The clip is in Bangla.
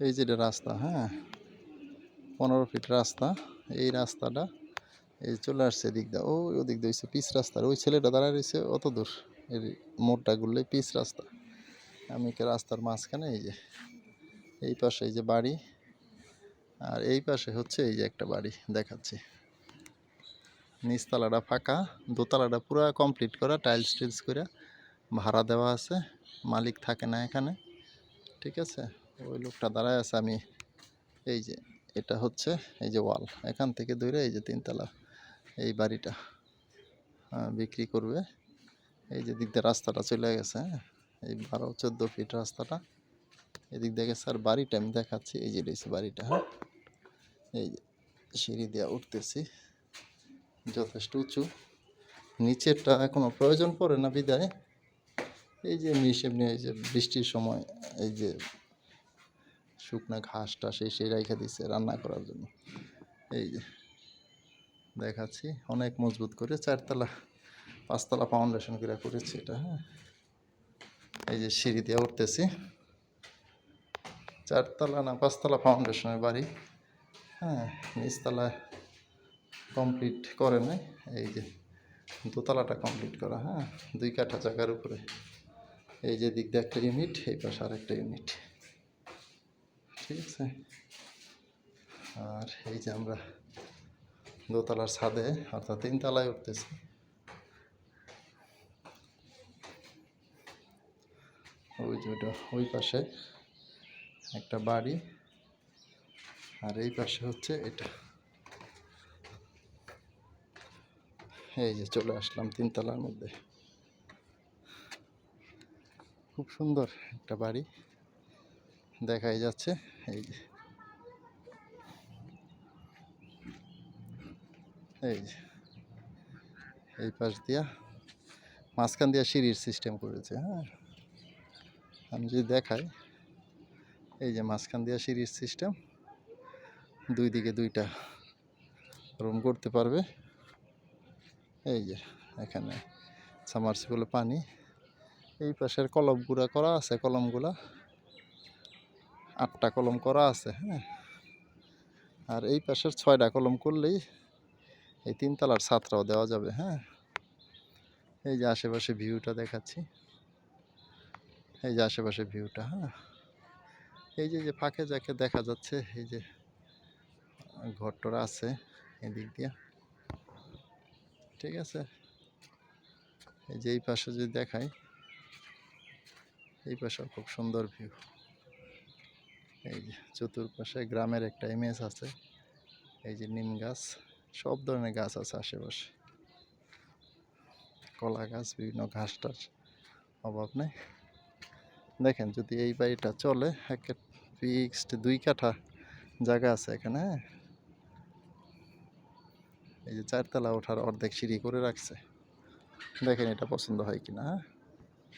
এই যে এটা রাস্তা, হ্যাঁ 15 ফিট রাস্তা। এই রাস্তাটা এই চলে আসছে এদিক দিয়ে, ওদিক দিয়ে হচ্ছে পিচ রাস্তার, ওই ছেলেটা দাঁড়ায় রয়েছে অত দূর, এই মোড়টা ঘুরলে পিচ রাস্তা। আমি রাস্তার মাঝখানে এই যে এই পাশে এই যে বাড়ি, আর এই পাশে হচ্ছে এই যে একটা বাড়ি দেখাচ্ছি। নিচতলাটা ফাঁকা, দোতলাটা পুরো কমপ্লিট করা, টাইলস টিলস করে ভাড়া দেওয়া আছে, মালিক থাকে না এখানে। ঠিক আছে, ওই লোকটা দাঁড়ায় আছে। আমি এই যে এটা হচ্ছে এই যে ওয়াল, এখান থেকে ধরে এই যে 3তলা এই বাড়িটা বিক্রি করবে। এই যে দিক দিয়ে রাস্তাটা চলে গেছে, হ্যাঁ এই 12-14 ফিট রাস্তাটা এদিক দিয়ে গেছে। আর বাড়িটা আমি দেখাচ্ছি, এই যে রয়েছে বাড়িটা, হ্যাঁ এই যে সিঁড়ি দিয়ে উঠতেছি, যথেষ্ট উঁচু। নিচেরটা এখনো প্রয়োজন পড়ে না বিদায় এই যে এমনি এই যে বৃষ্টির সময় এই যে শুকনা ঘাসটা সেই রেখে দিচ্ছে রান্না করার জন্য। এই যে দেখাচ্ছি, অনেক মজবুত করে 4তলা 5তলা ফাউন্ডেশন করে করেছি এটা, হ্যাঁ এই যে সিঁড়ি দিয়ে উঠতেছি, 4তলা না 5তলা ফাউন্ডেশনের বাড়ি, হ্যাঁ নিচতলায় কমপ্লিট করে নাই, এই যে দোতলাটা কমপ্লিট করা, হ্যাঁ 2 কাঠা জায়গার উপরে। এই যে দিক দিয়ে একটা ইউনিট, এই পাশে আর একটা ইউনিট, ঠিক আছে। আর এই যে আমরা দোতলার ছাদে অর্থাৎ 3তলায় উঠতেছি। ওই যে ওটা ওই পাশে একটা বাড়ি, আর এই পাশে হচ্ছে এটা। এই যে চলে আসলাম 3তলার মধ্যে, খুব সুন্দর একটা বাড়ি দেখাই যাচ্ছে। এই যে এই পাশ দিয়া মাঝখান দিয়া সিঁড়ির সিস্টেম করেছে, হ্যাঁ আমি যদি দেখাই, এই যে মাঝখান দিয়া সিঁড়ির সিস্টেম, 2 দিকে 2টা রুম করতে পারবে। এই যে এখানে সাবমার্সিবল পানি, এই পাশের কলমগুলা করা আছে, কলমগুলা 8টা কলম করা আছে, হ্যাঁ আর এই পাশের 6টা কলম করলেই এই 3তলার ছাদটাও দেওয়া যাবে, হ্যাঁ এই যে আশেপাশে ভিউটা দেখাচ্ছি, এই যে আশেপাশে ভিউটা, হ্যাঁ এই যে ফাঁকে যাকে দেখা যাচ্ছে এই যে ঘরটরা আছে এদিক দিয়া, ঠিক আছে। এই যে এই পাশে যদি দেখাই, এই পাশে খুব সুন্দর ভিউ। এই যে চতুর্পাশে গ্রামের একটা ইমেজ আছে, এই যে নিম গাছ, সব ধরনের গাছ আছে আশেপাশে, কলা গাছ, বিভিন্ন ঘাস টাস অভাব নেই। দেখেন যদি এই বাড়িটা চলে, একটা ফিক্সড 2 কাঠা জায়গা আছে এখানে, হ্যাঁ এই যে 4তলা ওঠার অর্ধেক সিঁড়ি করে রাখছে, দেখেন এটা পছন্দ হয় কিনা, হ্যাঁ।